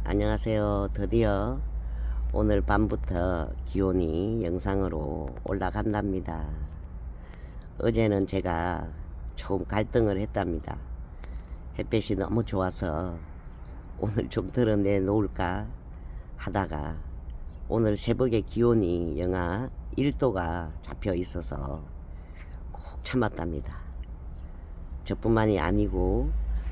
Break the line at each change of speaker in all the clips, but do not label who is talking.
안녕하세요. 드디어 오늘 밤부터 기온이 영상으로 올라간답니다. 어제는 제가 좀 갈등을 했답니다. 햇볕이 너무 좋아서 오늘 좀 드러내 놓을까 하다가 오늘 새벽에 기온이 영하 1도가 잡혀 있어서 꼭 참았답니다. 저뿐만이 아니고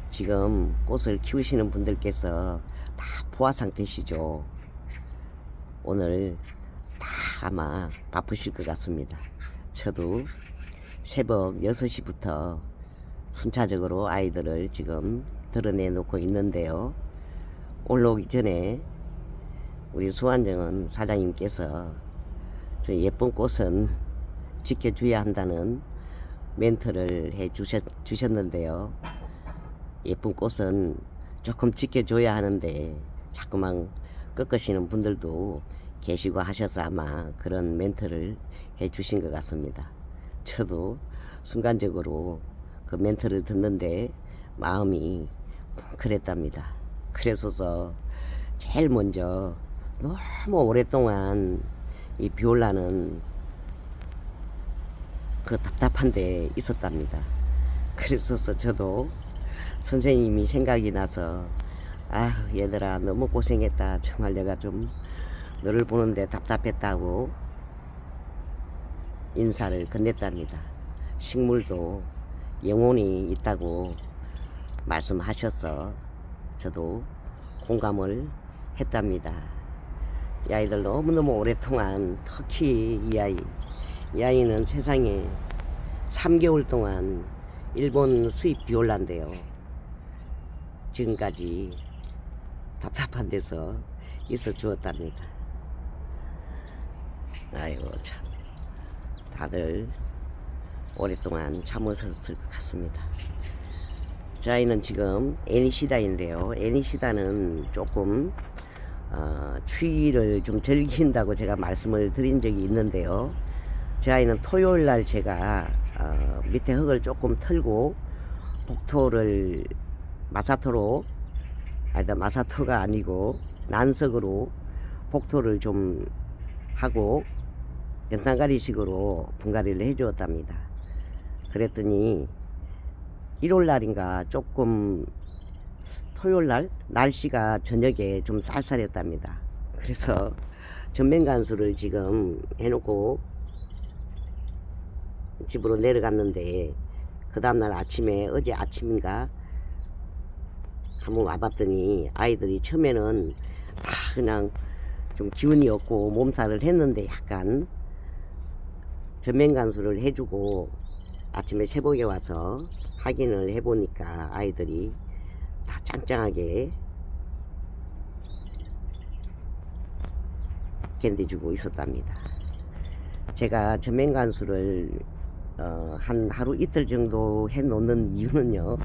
지금 꽃을 키우시는 분들께서 다 포화 상태시죠. 오늘 다 아마 바쁘실 것 같습니다. 저도 새벽 6시부터 순차적으로 아이들을 지금 드러내 놓고 있는데요. 올라오기 전에 우리 수완정은 사장님께서 저 예쁜 꽃은 지켜줘야 한다는 멘트를 해 주셨는데요. 예쁜 꽃은 조금 지켜줘야 하는데 자꾸만 꺾으시는 분들도 계시고 하셔서 아마 그런 멘트를 해 주신 것 같습니다. 저도 순간적으로 그 멘트를 듣는데 마음이 그랬답니다. 그래서 제일 먼저 너무 오랫동안 이 비올라는 그 답답한 데 있었답니다. 그래서 저도 선생님이 생각이 나서 아휴 얘들아 너무 고생했다. 정말 내가 좀 너를 보는데 답답했다고 인사를 건넸답니다. 식물도 영혼이 있다고 말씀하셔서 저도 공감을 했답니다. 이 아이들 너무너무 오랫동안 특히 이 아이는 세상에 3개월 동안 일본 수입 비올라인데요. 지금까지 답답한 데서 있어 주었답니다. 아이고 참 다들 오랫동안 참으셨을 것 같습니다. 저 아이는 지금 애니시다인데요. 애니시다는 조금 추위를 좀 즐긴다고 제가 말씀을 드린 적이 있는데요. 저 아이는 토요일날 제가 밑에 흙을 조금 털고 복토를 마사토로 마사토가 아니고 난석으로 복토를 좀 하고 연탄가리식으로 분갈이를 해 주었답니다. 그랬더니 1월날인가 조금 토요일날 날씨가 저녁에 좀 쌀쌀했답니다. 그래서 전면간수를 지금 해놓고 집으로 내려갔는데 그 다음날 아침에 어제 아침인가 한번 와봤더니 아이들이 처음에는 다 그냥 좀 기운이 없고 몸살을 했는데 약간 전면간수를 해주고 아침에 새벽에 와서 확인을 해보니까 아이들이 다 짱짱하게 견뎌주고 있었답니다. 제가 전면간수를 한 하루 이틀 정도 해 놓는 이유는요,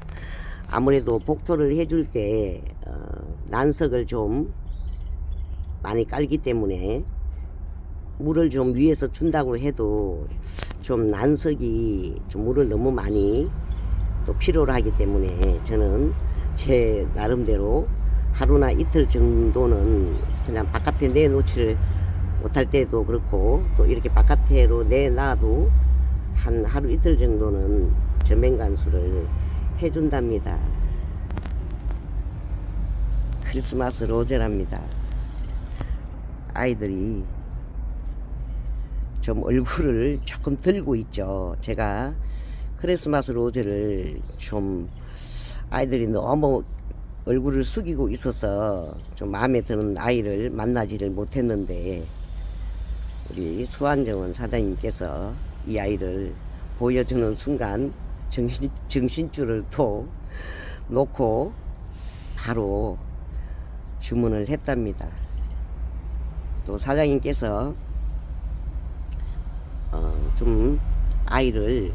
아무래도 복토를 해줄 때 난석을 좀 많이 깔기 때문에 물을 좀 위에서 준다고 해도 좀 난석이 좀 물을 너무 많이 또 필요로 하기 때문에 저는 제 나름대로 하루나 이틀 정도는 그냥 바깥에 내놓지를 못할 때도 그렇고 또 이렇게 바깥으로 내놔도 한 하루 이틀 정도는 전면간수를 해준답니다. 크리스마스 로제랍니다. 아이들이 좀 얼굴을 조금 들고 있죠. 제가 크리스마스 로제를 좀 아이들이 너무 얼굴을 숙이고 있어서 좀 마음에 드는 아이를 만나지를 못했는데 우리 수완정원 사장님께서 이 아이를 보여주는 순간 정신줄을 또 놓고 바로 주문을 했답니다. 또 사장님께서 좀 아이를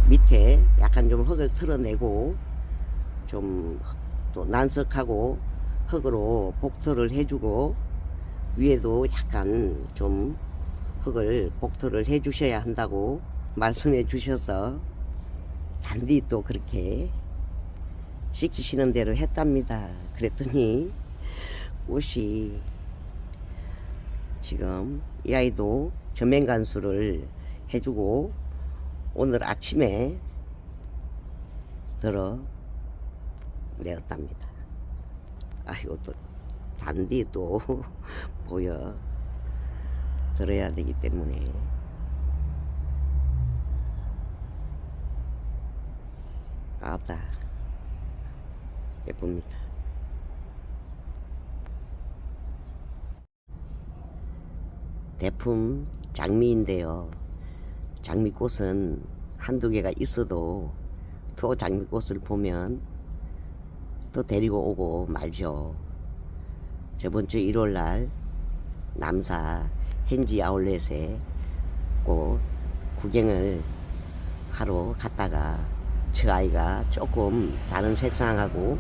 밑에 약간 좀 흙을 털어내고 좀 또 난석하고 흙으로 복토를 해주고 위에도 약간 좀 흙을 복토를 해 주셔야 한다고 말씀해 주셔서 단디 또 그렇게 시키시는 대로 했답니다. 그랬더니 꽃이 지금 이 아이도 전면 간수를 해주고 오늘 아침에 들어 내었답니다. 아이고 또 단디 또 보여 들어야 되기 때문에 아따 예쁩니다. 대품 장미인데요. 장미꽃은 한두 개가 있어도 또 장미꽃을 보면 또 데리고 오고 말죠. 저번주 1월날 남사 hen지 아울렛에 꼭 구경을 하러 갔다가 저 아이가 조금 다른 색상하고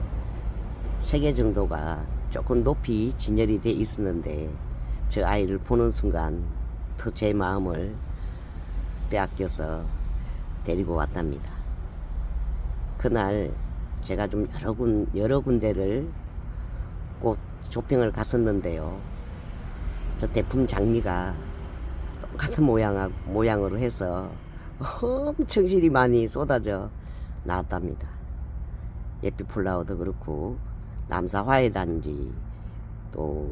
3개 정도가 조금 높이 진열이 돼 있었는데 저 아이를 보는 순간 더 제 마음을 빼앗겨서 데리고 왔답니다. 그날 제가 좀 여러 군데를 꽃 쇼핑을 갔었는데요. 저 대품 장미가 똑같은 모양으로 해서 엄청 실이 많이 쏟아져 나왔답니다. 예삐 플라워도 그렇고 남사 화훼단지 또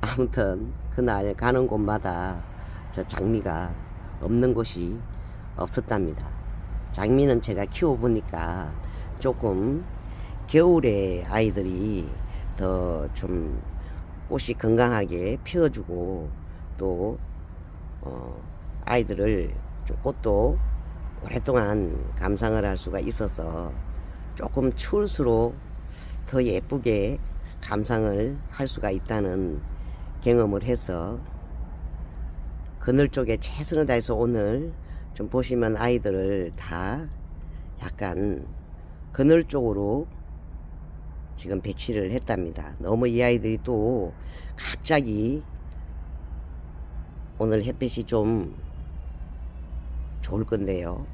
아무튼 그날 가는 곳마다 저 장미가 없는 곳이 없었답니다. 장미는 제가 키워보니까 조금 겨울에 아이들이 더 좀 꽃이 건강하게 피어주고 또 아이들을 좀 꽃도 오랫동안 감상을 할 수가 있어서 조금 추울수록 더 예쁘게 감상을 할 수가 있다는 경험을 해서 그늘 쪽에 최선을 다해서 오늘 좀 보시면 아이들을 다 약간 그늘 쪽으로 지금 배치를 했답니다. 너무 이 아이들이 또 갑자기 오늘 햇빛이 좀 좋을 건데요.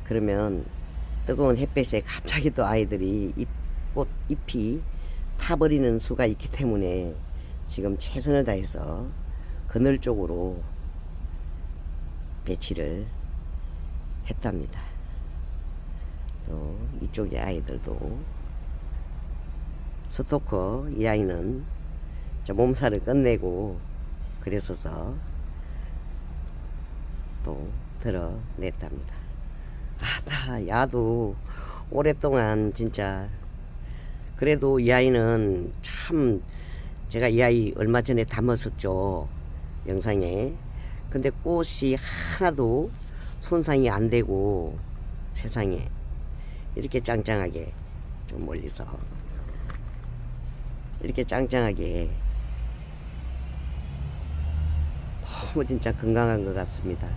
그러면 뜨거운 햇빛에 갑자기 또 아이들이 꽃 잎이 타버리는 수가 있기 때문에 지금 최선을 다해서 그늘 쪽으로 배치를 했답니다. 또 이쪽의 아이들도 스토커 이 아이는 저 몸살을 끝내고 그랬어서 또 드러냈답니다. 다 야도 오랫동안 진짜 그래도 이 아이는 참 제가 이 아이 얼마 전에 담았었죠 영상에. 근데 꽃이 하나도 손상이 안 되고 세상에 이렇게 짱짱하게 좀 멀리서 이렇게 짱짱하게 너무 진짜 건강한 것 같습니다.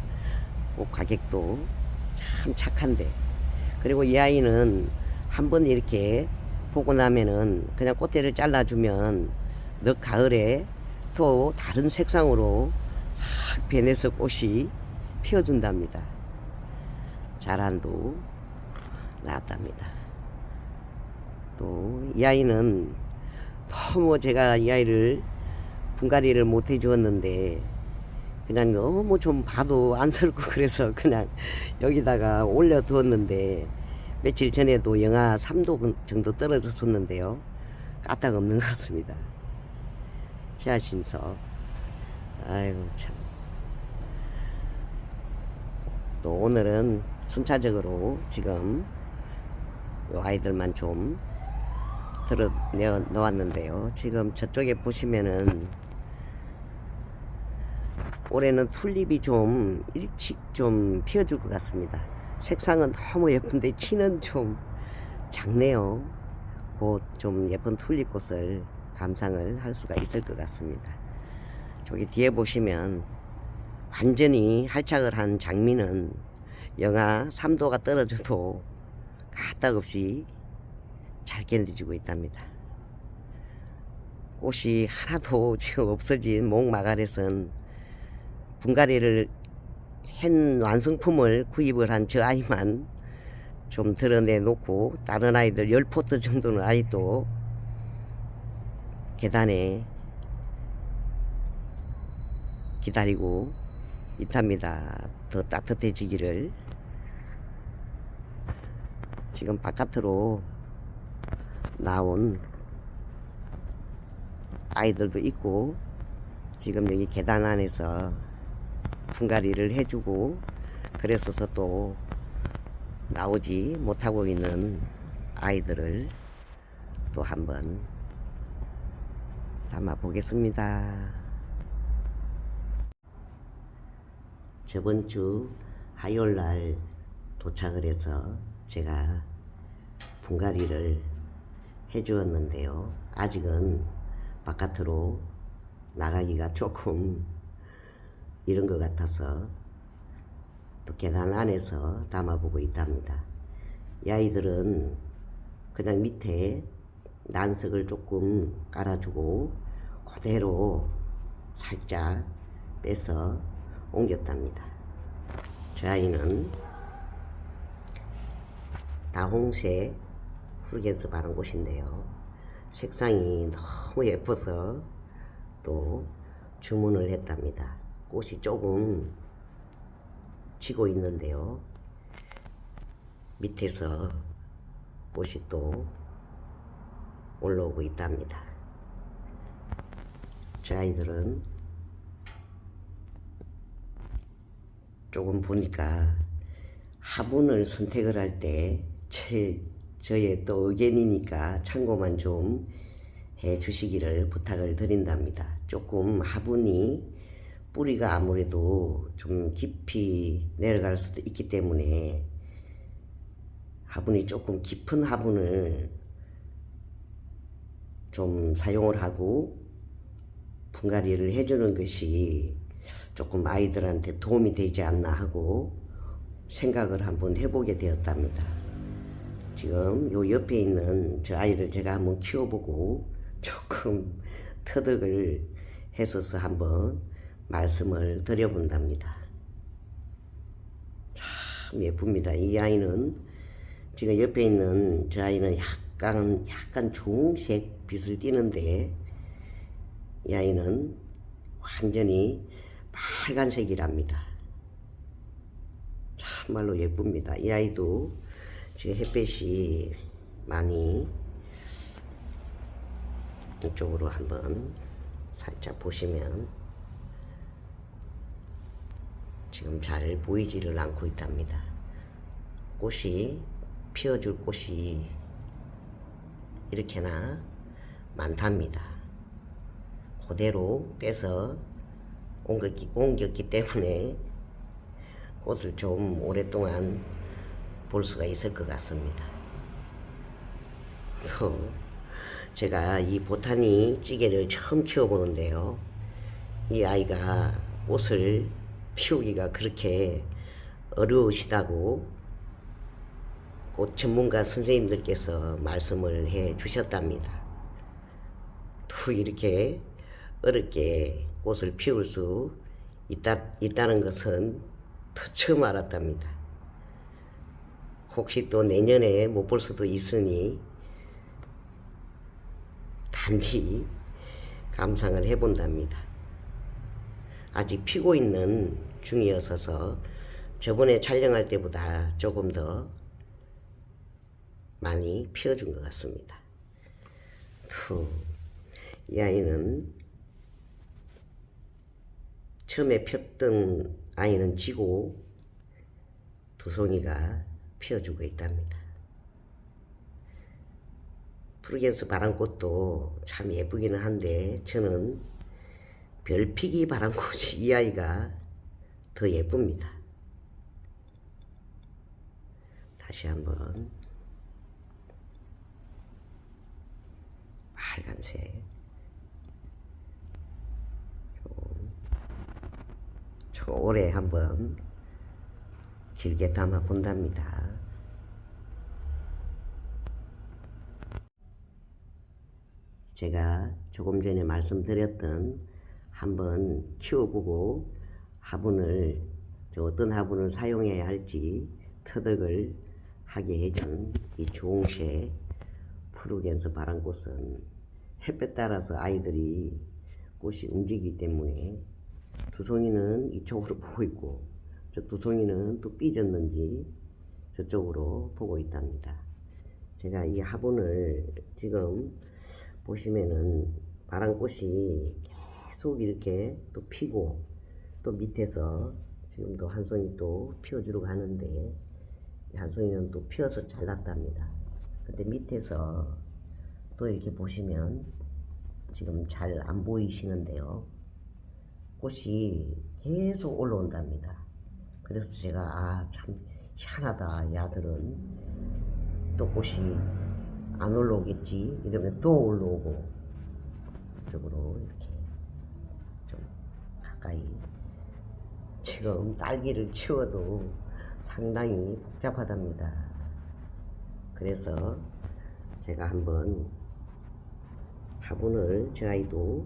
꽃 가격도 참 착한데 그리고 이 아이는 한번 이렇게 보고 나면은 그냥 꽃대를 잘라주면 늦 가을에 또 다른 색상으로 싹 변해서 꽃이 피어준답니다. 자란도 나왔답니다. 또 이 아이는 너무 제가 이 아이를 분갈이를 못 해주었는데 그냥 너무 좀 봐도 안쓰럽고 그래서 그냥 여기다가 올려두었는데 며칠 전에도 영하 3도 정도 떨어졌었는데요. 까딱 없는 것 같습니다. 히아신서 아이고 참. 또 오늘은 순차적으로 지금 요 아이들만 좀 들어 넣었는데요. 지금 저쪽에 보시면은 올해는 튤립이 좀 일찍 좀 피어줄 것 같습니다. 색상은 너무 예쁜데 키는 좀 작네요. 곧 좀 예쁜 튤립 꽃을 감상을 할 수가 있을 것 같습니다. 저기 뒤에 보시면 완전히 활착을 한 장미는 영하 3도가 떨어져도 가딱없이 잘 견디주고 있답니다. 꽃이 하나도 지금 없어진 목마갈에선 분갈이를 한 완성품을 구입을 한 저 아이만 좀 드러내 놓고 다른 아이들 10포트 정도는 아이도 계단에 기다리고 있답니다. 더 따뜻해지기를. 지금 바깥으로 나온 아이들도 있고, 지금 여기 계단 안에서 분갈이를 해주고 그랬어서 또 나오지 못하고 있는 아이들을 또 한번 담아 보겠습니다. 저번 주 화요일 날 도착을 해서 제가 분갈이를 해 주었는데요. 아직은 바깥으로 나가기가 조금 이런 것 같아서 또 계단 안에서 담아보고 있답니다. 이 아이들은 그냥 밑에 난석을 조금 깔아주고 그대로 살짝 빼서 옮겼답니다. 저 아이는 다홍색 프루겐스 바른 곳인데요. 색상이 너무 예뻐서 또 주문을 했답니다. 꽃이 조금 지고 있는데요. 밑에서 꽃이 또 올라오고 있답니다. 저 아이들은 조금 보니까 화분을 선택을 할 때 저의 또 의견이니까 참고만 좀 해 주시기를 부탁을 드린답니다. 조금 화분이 뿌리가 아무래도 좀 깊이 내려갈 수도 있기 때문에 화분이 조금 깊은 화분을 좀 사용을 하고 분갈이를 해주는 것이 조금 아이들한테 도움이 되지 않나 하고 생각을 한번 해보게 되었답니다. 지금 요 옆에 있는 저 아이를 제가 한번 키워보고 조금 터득을 했어서 한번 말씀을 드려본답니다. 참 예쁩니다. 이 아이는 지금 옆에 있는 저 아이는 약간 주홍색 빛을 띠는데 이 아이는 완전히 빨간색이랍니다. 참말로 예쁩니다. 이 아이도 지금 햇빛이 많이 이쪽으로 한번 살짝 보시면 지금 잘 보이지를 않고 있답니다. 꽃이 피워줄 꽃이 이렇게나 많답니다. 그대로 빼서 옮겼기 때문에 꽃을 좀 오랫동안 볼 수가 있을 것 같습니다. 또 제가 이 보타니 찌개를 처음 키워보는데요. 이 아이가 꽃을 피우기가 그렇게 어려우시다고 꽃 전문가 선생님들께서 말씀을 해 주셨답니다. 또 이렇게 어렵게 꽃을 피울 수 있다는 것은 더 처음 알았답니다. 혹시 또 내년에 못 볼 수도 있으니 단디 감상을 해본답니다. 아직 피고 있는 중이었어서 저번에 촬영할 때보다 조금 더 많이 피워준 것 같습니다. 이 아이는 처음에 폈던 아이는 지고 두 송이가 피어주고 있답니다. 프루겐스 바람꽃도 참 예쁘기는 한데 저는 별피기 바람꽃이 이 아이가 더 예쁩니다. 다시 한번 빨간색 좀 오래 한번 길게 담아 본답니다. 제가 조금 전에 말씀드렸던 한번 키워보고 화분을 어떤 화분을 사용해야 할지 터득을 하게 해준 이 주홍색 프루겐스 바람꽃은 햇볕 따라서 아이들이 꽃이 움직이기 때문에 두송이는 이쪽으로 보고 있고 저 두송이는 또 삐졌는지 저쪽으로 보고 있답니다. 제가 이 화분을 지금 보시면은 바람꽃이 계속 이렇게 또 피고 또 밑에서 지금도 한 송이 또 피워주려고 하는데 한 송이는 또 피어서 잘났답니다. 근데 밑에서 또 이렇게 보시면 지금 잘 안 보이시는데요. 꽃이 계속 올라온답니다. 그래서 제가 참 희한하다. 야들은 또 꽃이 안 올라오겠지 이러면 또 올라오고 이쪽으로 이렇게 좀 가까이 지금 딸기를 치워도 상당히 복잡하답니다. 그래서 제가 한번 화분을 저 아이도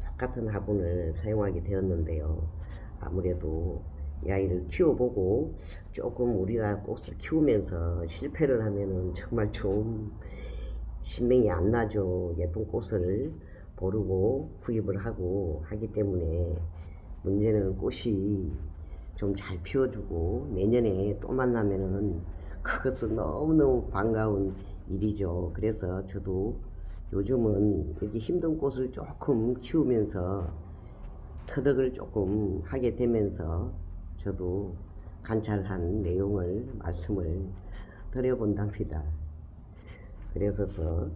똑같은 화분을 사용하게 되었는데요. 아무래도 이 아이를 키워보고 조금 우리가 꽃을 키우면서 실패를 하면은 정말 좀 신명이 안 나죠. 예쁜 꽃을 고르고 구입을 하고 하기 때문에 문제는 꽃이 좀 잘 피워주고 내년에 또 만나면은 그것은 너무너무 반가운 일이죠. 그래서 저도 요즘은 이렇게 힘든 꽃을 조금 키우면서 터득을 조금 하게 되면서 저도 관찰한 내용을 말씀을 드려본답니다. 그래서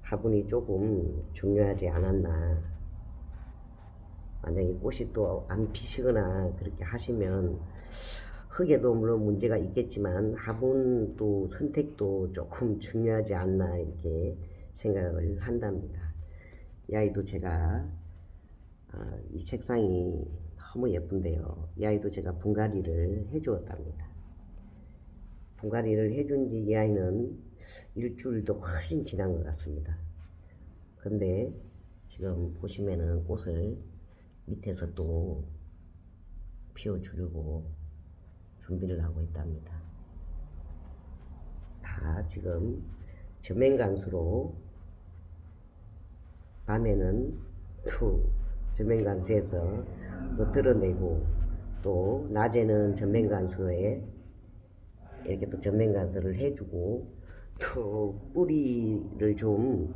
화분이 조금 중요하지 않았나. 만약에 꽃이 또 안 피시거나 그렇게 하시면 흙에도 물론 문제가 있겠지만 화분도 선택도 조금 중요하지 않나 이렇게 생각을 한답니다. 이 아이도 제가 이 책상이 너무 예쁜데요. 이 아이도 제가 분갈이를 해주었답니다. 분갈이를 해준 지 이 아이는 일주일도 훨씬 지난 것 같습니다. 근데 지금 보시면은 꽃을 밑에서 또 피워주려고 준비를 하고 있답니다. 다 지금 저맹간수로 밤에는 또 저맹간수에서 또 드러내고 또 낮에는 전맹간수에 이렇게 또 전맹간수를 해주고 또 뿌리를 좀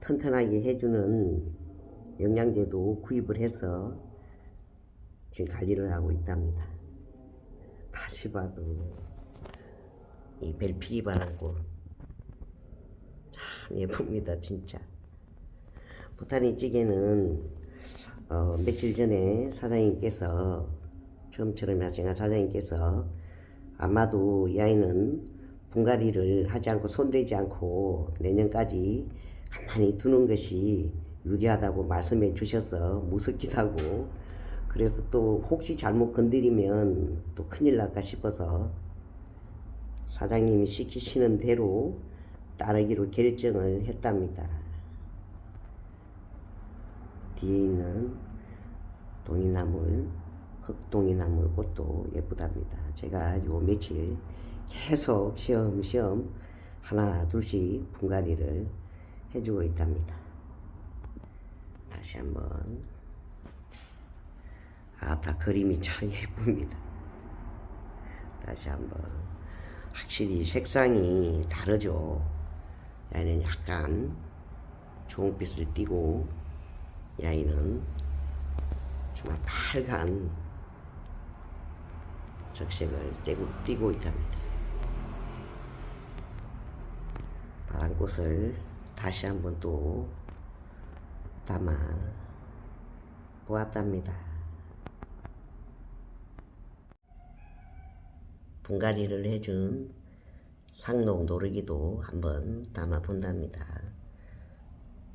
튼튼하게 해주는 영양제도 구입을 해서 지금 관리를 하고 있답니다. 다시 봐도 이 벨피기 바람꽃 참 예쁩니다. 진짜 보타니 찌개는 며칠 전에 사장님께서 처음처럼 하시는 사장님께서 아마도 이 아이는 분갈이를 하지 않고 손대지 않고 내년까지 가만히 두는 것이 유리하다고 말씀해 주셔서 무섭기도 하고 그래서 또 혹시 잘못 건드리면 또 큰일 날까 싶어서 사장님이 시키시는 대로 따르기로 결정을 했답니다. 뒤에 있는 동이나물, 흑동이나물 꽃도 예쁘답니다. 제가 요 며칠 계속 시험시험 하나 둘씩 분갈이를 해주고 있답니다. 다시 한번 다 그림이 참 예쁩니다. 다시 한번 확실히 색상이 다르죠. 얘는 약간 주홍빛을 띠고 이 아이는 정말 빨간 적색을 띠고 있답니다. 바람꽃을 다시 한번 또 담아 보았답니다. 분갈이를 해준 상록 노르기도 한번 담아 본답니다.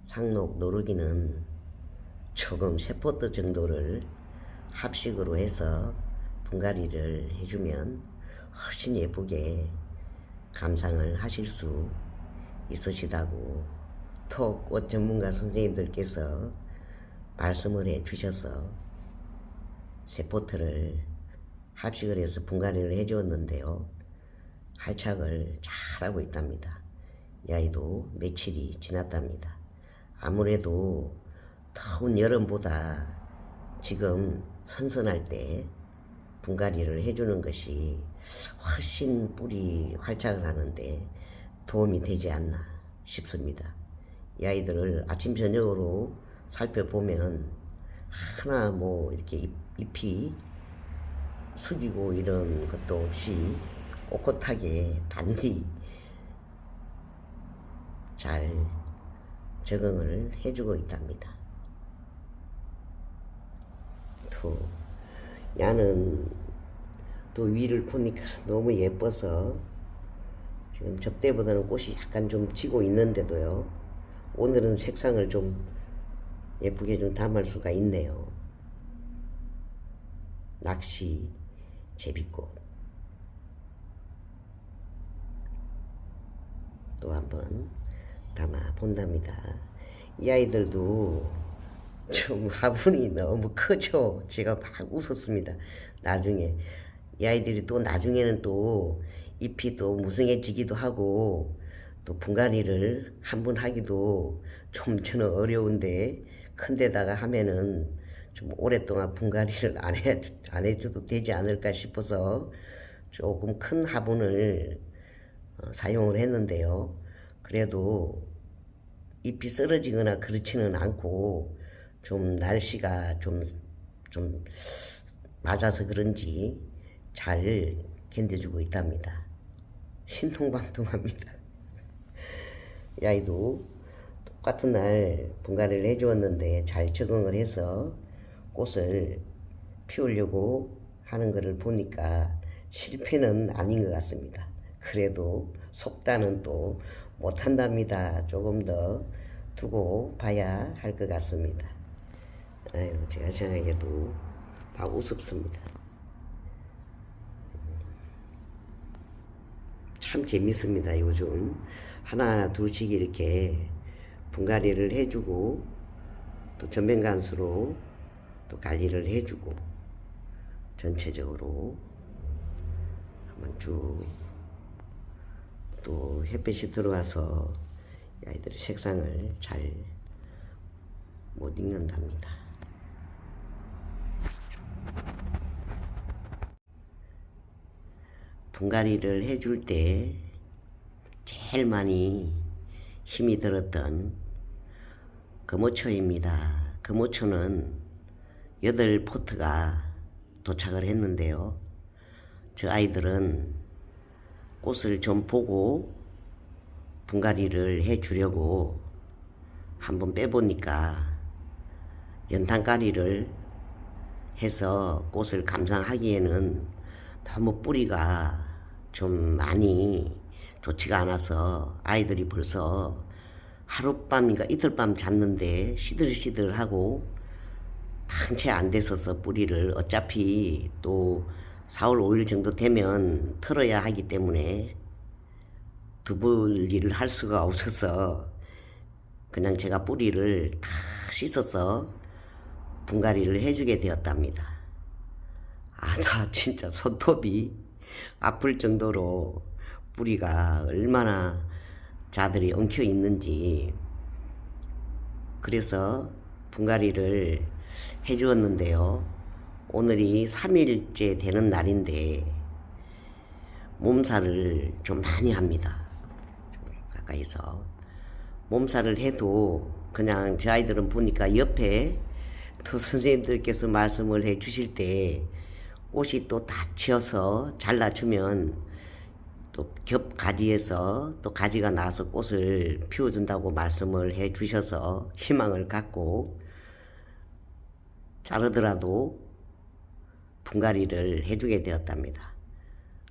상록 노르기는 조금 3포트 정도를 합식으로 해서 분갈이를 해주면 훨씬 예쁘게 감상을 하실 수 있으시다고 또 꽃 전문가 선생님들께서 말씀을 해 주셔서 3포트를 합식을 해서 분갈이를 해 주었는데요. 활착을 잘 하고 있답니다. 이 아이도 며칠이 지났답니다. 아무래도 더운 여름보다 지금 선선할 때 분갈이를 해주는 것이 훨씬 뿌리 활착을 하는데 도움이 되지 않나 싶습니다. 이 아이들을 아침 저녁으로 살펴보면 하나 뭐 이렇게 잎이 숙이고 이런 것도 없이 꼿꼿하게 단디 잘 적응을 해주고 있답니다. 또 야는 또 위를 보니까 너무 예뻐서 지금 접대보다는 꽃이 약간 좀 지고 있는데도요, 오늘은 색상을 좀 예쁘게 좀 담을 수가 있네요. 낚시 제비꽃 또 한번 담아 본답니다. 이 아이들도 좀 화분이 너무 크죠. 제가 막 웃었습니다. 나중에 이 아이들이 또 나중에는 또 잎이 또 무성해지기도 하고 또 분갈이를 한 번 하기도 좀 저는 어려운데, 큰 데다가 하면은 좀 오랫동안 분갈이를 안 해줘도 되지 않을까 싶어서 조금 큰 화분을 사용을 했는데요. 그래도 잎이 쓰러지거나 그렇지는 않고 좀 날씨가 좀 맞아서 그런지 잘 견뎌주고 있답니다. 신통방통합니다. 이 아이도 똑같은 날 분갈이를 해주었는데 잘 적응을 해서 꽃을 피우려고 하는 것을 보니까 실패는 아닌 것 같습니다. 그래도 속단은 또 못한답니다. 조금 더 두고 봐야 할 것 같습니다. 아유, 제가 생각해도 막 우습습니다. 참 재밌습니다. 요즘 하나 둘씩 이렇게 분갈이를 해주고 또 전면간수로 또 관리를 해주고 전체적으로 한번 쭉 또 햇빛이 들어와서 아이들의 색상을 잘 못 읽는답니다. 분갈이를 해줄 때 제일 많이 힘이 들었던 금오초입니다. 금오초는 8포트가 도착을 했는데요. 저 아이들은 꽃을 좀 보고 분갈이를 해주려고 한번 빼보니까 연탄가리를 해서 꽃을 감상하기에는 너무 뿌리가 좀 많이 좋지가 않아서 아이들이 벌써 하룻밤인가 이틀밤 잤는데 시들시들하고 한 채 안 됐어서 뿌리를 어차피 또 4월 5일 정도 되면 털어야 하기 때문에 두블 일을 할 수가 없어서 그냥 제가 뿌리를 다 씻어서 분갈이를 해주게 되었답니다. 나 진짜 손톱이 아플 정도로 뿌리가 얼마나 자들이 엉켜 있는지. 그래서 분갈이를 해주었는데요. 오늘이 3일째 되는 날인데 몸살을 좀 많이 합니다. 좀 가까이서 몸살을 해도 그냥 저 아이들은 보니까 옆에 또 선생님들께서 말씀을 해 주실 때 꽃이 또 다 치어서 잘라주면 또 겹 가지에서 또 가지가 나서 꽃을 피워준다고 말씀을 해 주셔서 희망을 갖고 자르더라도 분갈이를 해주게 되었답니다.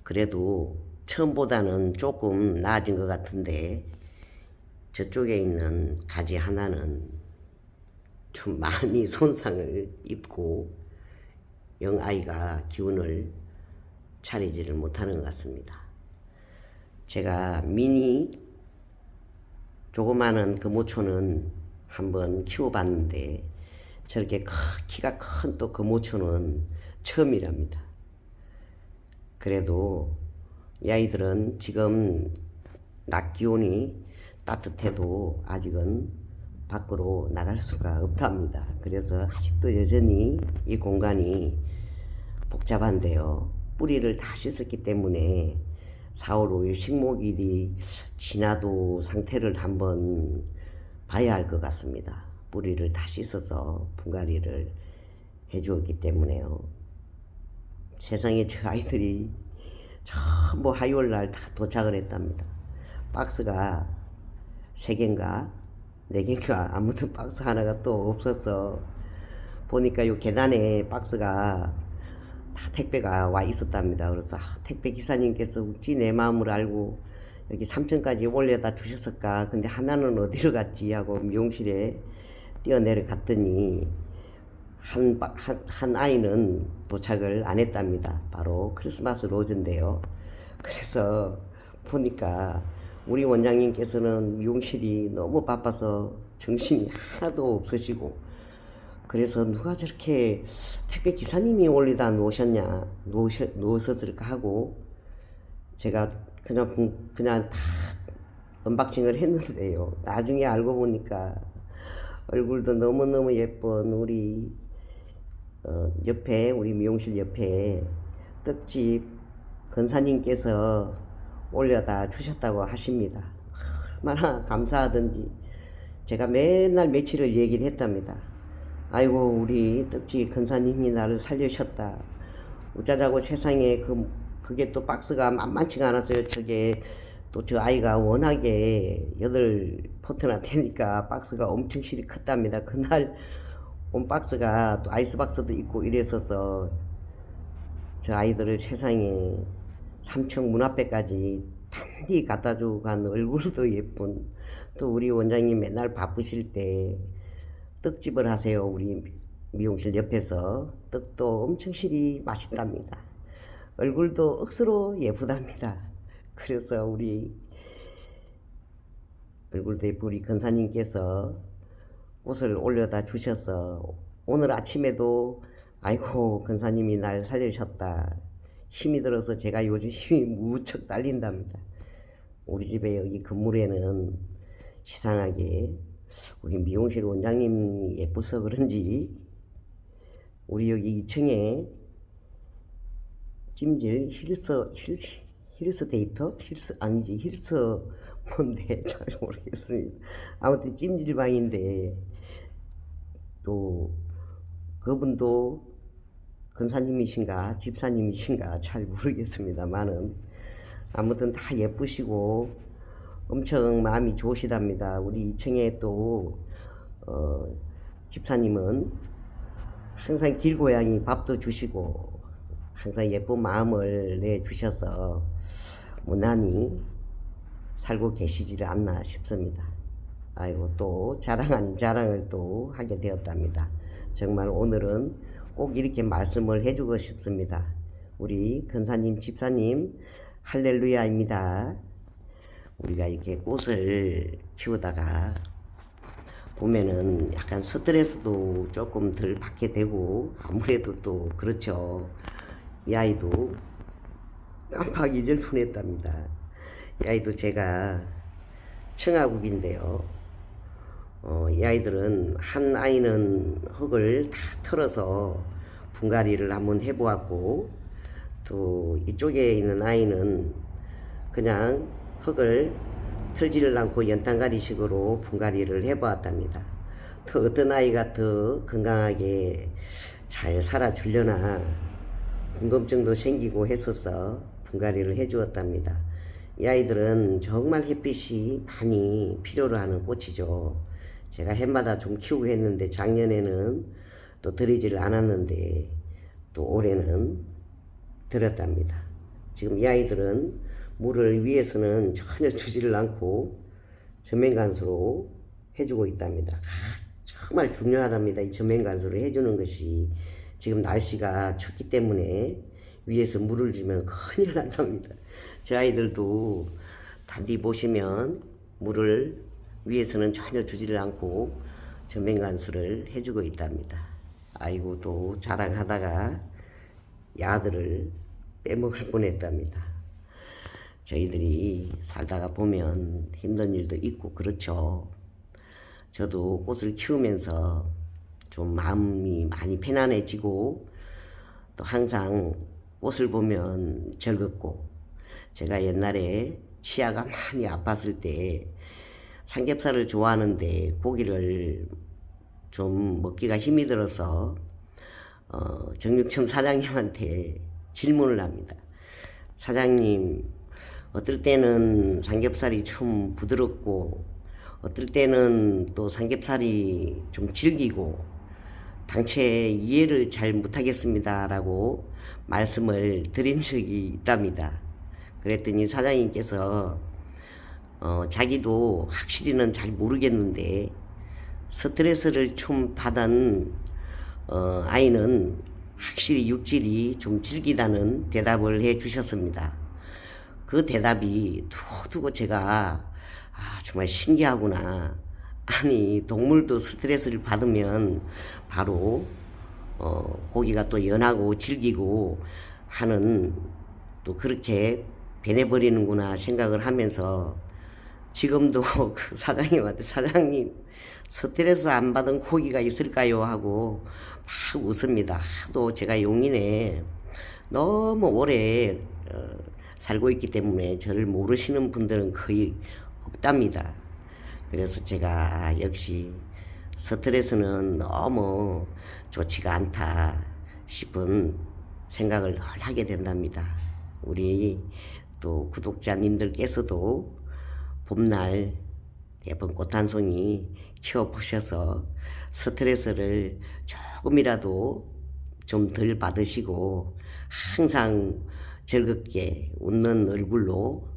그래도 처음보다는 조금 나아진 것 같은데 저쪽에 있는 가지 하나는 좀 많이 손상을 입고 영 아이가 기운을 차리지를 못하는 것 같습니다. 제가 미니 조그마한 금오초는 한번 키워봤는데 저렇게 키가 큰 또 금오초는 처음이랍니다. 그래도 이 아이들은 지금 낮 기온이 따뜻해도 아직은 밖으로 나갈 수가 없답니다. 그래서 아직도 여전히 이 공간이 복잡한데요. 뿌리를 다 씻었기 때문에 4월 5일 식목일이 지나도 상태를 한번 봐야 할 것 같습니다. 뿌리를 다 씻어서 분갈이를 해주었기 때문에요. 세상에 저 아이들이 전부 화요일날 다 도착을 했답니다. 박스가 3개인가 4개인가 아무튼 박스 하나가 또 없어서 보니까 요 계단에 박스가 다 택배가 와 있었답니다. 그래서 택배 기사님께서 어찌 내 마음을 알고 여기 3층까지 올려다 주셨을까. 근데 하나는 어디로 갔지 하고 미용실에 뛰어내려 갔더니 한 아이는 도착을 안 했답니다. 바로 크리스마스 로즈인데요. 그래서 보니까 우리 원장님께서는 미용실이 너무 바빠서 정신이 하나도 없으시고, 그래서 누가 저렇게 택배 기사님이 올리다 놓으셨을까 하고 제가 그냥 다 언박싱을 했는데요. 나중에 알고 보니까 얼굴도 너무너무 예쁜 우리 옆에, 우리 미용실 옆에 떡집 건사님께서 올려다 주셨다고 하십니다. 얼마나 감사하던지 제가 맨날 며칠을 얘기를 했답니다. 아이고, 우리 떡집 건사님이 나를 살려주셨다. 어쩌자고 세상에 그게 또 박스가 만만치가 않았어요. 저게 또 저 아이가 워낙에 8포트나 되니까 박스가 엄청 실이 컸답니다. 그날 온 박스가 또 아이스박스도 있고 이랬어서 저 아이들을 세상에 3층 문 앞에까지 단디 갖다 주고 간 얼굴도 예쁜, 또 우리 원장님 맨날 바쁘실 때 떡집을 하세요. 우리 미용실 옆에서 떡도 엄청 실이 맛있답니다. 얼굴도 억수로 예쁘답니다. 그래서 우리 얼굴도 예쁜 우리 건사님께서 옷을 올려다 주셔서 오늘 아침에도 아이고 건사님이 날 살려주셨다, 힘이 들어서 제가 요즘 힘이 무척 딸린답니다. 우리 집에 여기 건물에는 이상하게 우리 미용실 원장님이 예뻐서 그런지 우리 여기 2층에 찜질 힐스 데이터? 힐스 뭔데 잘 모르겠습니다. 아무튼 찜질방인데 또 그분도 건사님이신가 집사님이신가 잘 모르겠습니다만은 아무튼 다 예쁘시고 엄청 마음이 좋으시답니다. 우리 2층에 또 집사님은 항상 길고양이 밥도 주시고 항상 예쁜 마음을 내주셔서 무난히 살고 계시지를 않나 싶습니다. 아이고, 또 자랑 아닌 자랑을 또 하게 되었답니다. 정말 오늘은 꼭 이렇게 말씀을 해주고 싶습니다. 우리 건사님 집사님 할렐루야입니다. 우리가 이렇게 꽃을 키우다가 보면은 약간 스트레스도 조금 덜 받게 되고, 아무래도 또 그렇죠. 이 아이도 깜빡 잊을 뻔했답니다. 이 아이도 제가 청아국인데요. 이 아이들은 한 아이는 흙을 다 털어서 분갈이를 한번 해보았고, 또 이쪽에 있는 아이는 그냥 흙을 털지를 않고 연탄가리식으로 분갈이를 해보았답니다. 또 어떤 아이가 더 건강하게 잘 살아주려나 궁금증도 생기고 했어서 분갈이를 해주었답니다. 이 아이들은 정말 햇빛이 많이 필요로 하는 꽃이죠. 제가 해마다 좀 키우고 했는데 작년에는 또 들이지를 않았는데 또 올해는 들었답니다. 지금 이 아이들은 물을 위에서는 전혀 주지를 않고 전면관수로 해주고 있답니다. 정말 중요하답니다. 이 전면관수를 해주는 것이. 지금 날씨가 춥기 때문에 위에서 물을 주면 큰일 난답니다. 제 아이들도 단디 보시면 물을 위에서는 전혀 주지를 않고 전면관수를 해주고 있답니다. 아이고, 또 자랑하다가 야들을 빼먹을 뻔했답니다. 저희들이 살다가 보면 힘든 일도 있고 그렇죠. 저도 꽃을 키우면서 좀 마음이 많이 편안해지고 또 항상 꽃을 보면 즐겁고, 제가 옛날에 치아가 많이 아팠을 때 삼겹살을 좋아하는데 고기를 좀 먹기가 힘이 들어서 정육점 사장님한테 질문을 합니다. 사장님, 어떨 때는 삼겹살이 좀 부드럽고 어떨 때는 또 삼겹살이 좀 질기고 당최 이해를 잘 못하겠습니다 라고 말씀을 드린 적이 있답니다. 그랬더니 사장님께서 자기도 확실히는 잘 모르겠는데 스트레스를 좀 받은 아이는 확실히 육질이 좀 질기다는 대답을 해 주셨습니다. 그 대답이 두고 제가 정말 신기하구나. 아니, 동물도 스트레스를 받으면 바로 고기가 또 연하고 질기고 하는, 또 그렇게 변해버리는구나 생각을 하면서 지금도 그 사장님한테, 사장님 스트레스 안 받은 고기가 있을까요? 하고 막 웃습니다. 하도 제가 용인에 너무 오래 살고 있기 때문에 저를 모르시는 분들은 거의 없답니다. 그래서 제가 역시 스트레스는 너무 좋지가 않다 싶은 생각을 늘 하게 된답니다. 우리 또 구독자님들께서도 봄날 예쁜 꽃 한 송이 키워보셔서 스트레스를 조금이라도 좀 덜 받으시고 항상 즐겁게 웃는 얼굴로,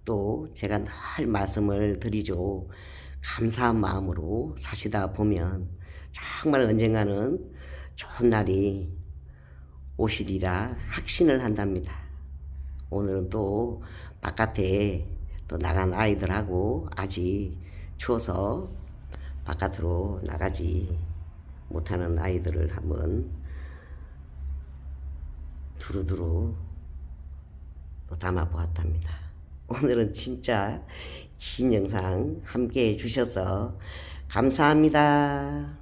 또 제가 늘 말씀을 드리죠. 감사한 마음으로 사시다 보면 정말 언젠가는 좋은 날이 오시리라 확신을 한답니다. 오늘은 또 바깥에 또 나간 아이들하고 아직 추워서 바깥으로 나가지 못하는 아이들을 한번 두루두루 또 담아 보았답니다. 오늘은 진짜 긴 영상 함께 해주셔서 감사합니다.